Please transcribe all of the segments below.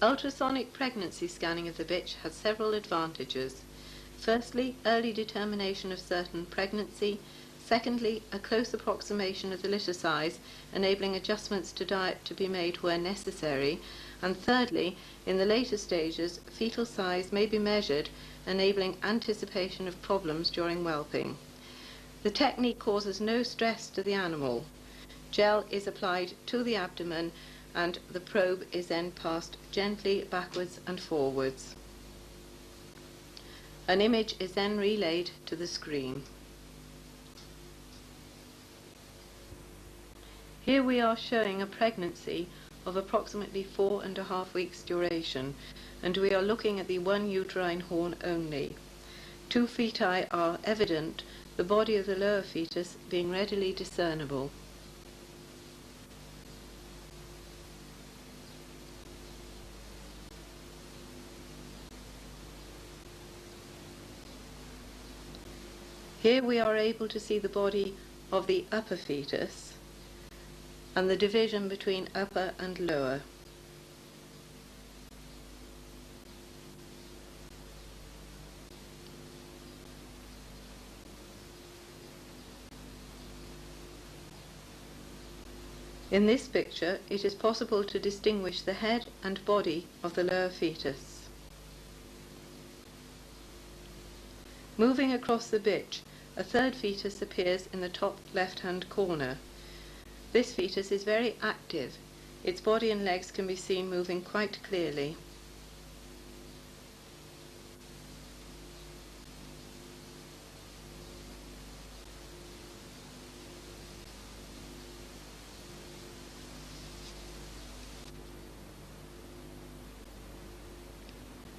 Ultrasonic pregnancy scanning of the bitch has several advantages. Firstly, early determination of certain pregnancy. Secondly, a close approximation of the litter size, enabling adjustments to diet to be made where necessary. And thirdly, in the later stages, fetal size may be measured, enabling anticipation of problems during whelping. The technique causes no stress to the animal. Gel is applied to the abdomen and the probe is then passed gently backwards and forwards. An image is then relayed to the screen. Here we are showing a pregnancy of approximately 4.5 weeks duration, and we are looking at the one uterine horn only. Two feti are evident, the body of the lower fetus being readily discernible. Here we are able to see the body of the upper fetus and the division between upper and lower. In this picture, it is possible to distinguish the head and body of the lower fetus. Moving across the bitch, a third fetus appears in the top left-hand corner. This fetus is very active. Its body and legs can be seen moving quite clearly.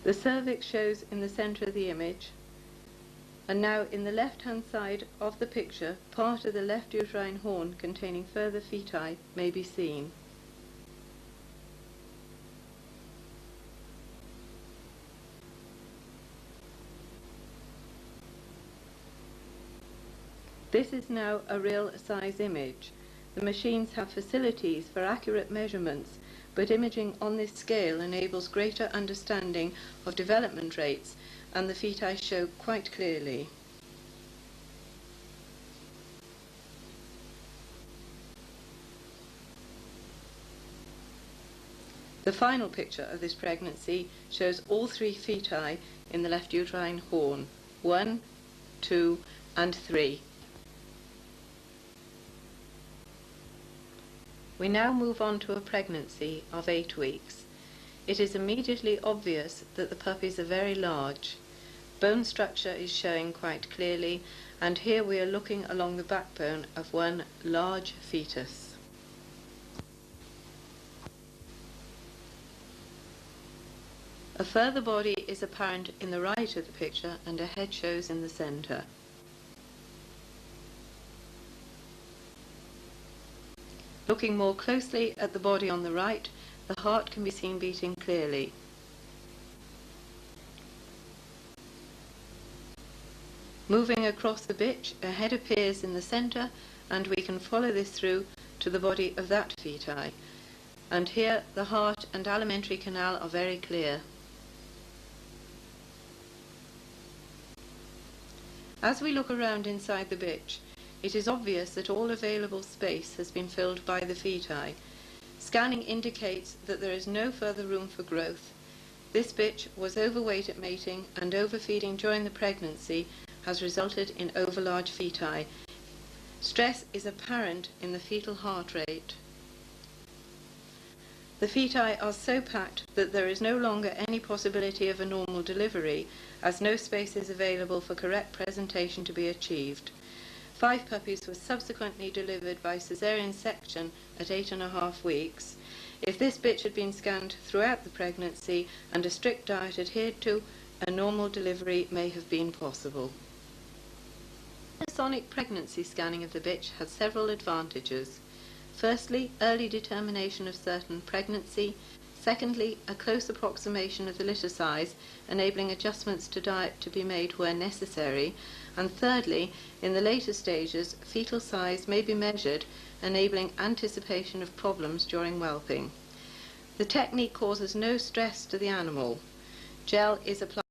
The cervix shows in the center of the image, and now in the left-hand side of the picture, part of the left uterine horn containing further feti may be seen. This is now a real size image. The machines have facilities for accurate measurements, but imaging on this scale enables greater understanding of development rates, and the feti show quite clearly. The final picture of this pregnancy shows all three feti in the left uterine horn, 1, 2 and 3. We now move on to a pregnancy of 8 weeks. It is immediately obvious that the puppies are very large. Bone structure is showing quite clearly, and here we are looking along the backbone of one large fetus. A further body is apparent in the right of the picture, and a head shows in the center. Looking more closely at the body on the right, the heart can be seen beating clearly. Moving across the bitch, a head appears in the center, and we can follow this through to the body of that feti. And here the heart and alimentary canal are very clear. As we look around inside the bitch, it is obvious that all available space has been filled by the feti. Scanning indicates that there is no further room for growth. This bitch was overweight at mating, and overfeeding during the pregnancy has resulted in overlarge feti. Stress is apparent in the fetal heart rate. The feti are so packed that there is no longer any possibility of a normal delivery, as no space is available for correct presentation to be achieved. 5 puppies were subsequently delivered by caesarean section at 8.5 weeks. If this bitch had been scanned throughout the pregnancy and a strict diet adhered to, a normal delivery may have been possible. Ultrasonic pregnancy scanning of the bitch has several advantages. Firstly, early determination of certain pregnancy. Secondly, a close approximation of the litter size, enabling adjustments to diet to be made where necessary. And thirdly, in the later stages, fetal size may be measured, enabling anticipation of problems during whelping. The technique causes no stress to the animal. Gel is applied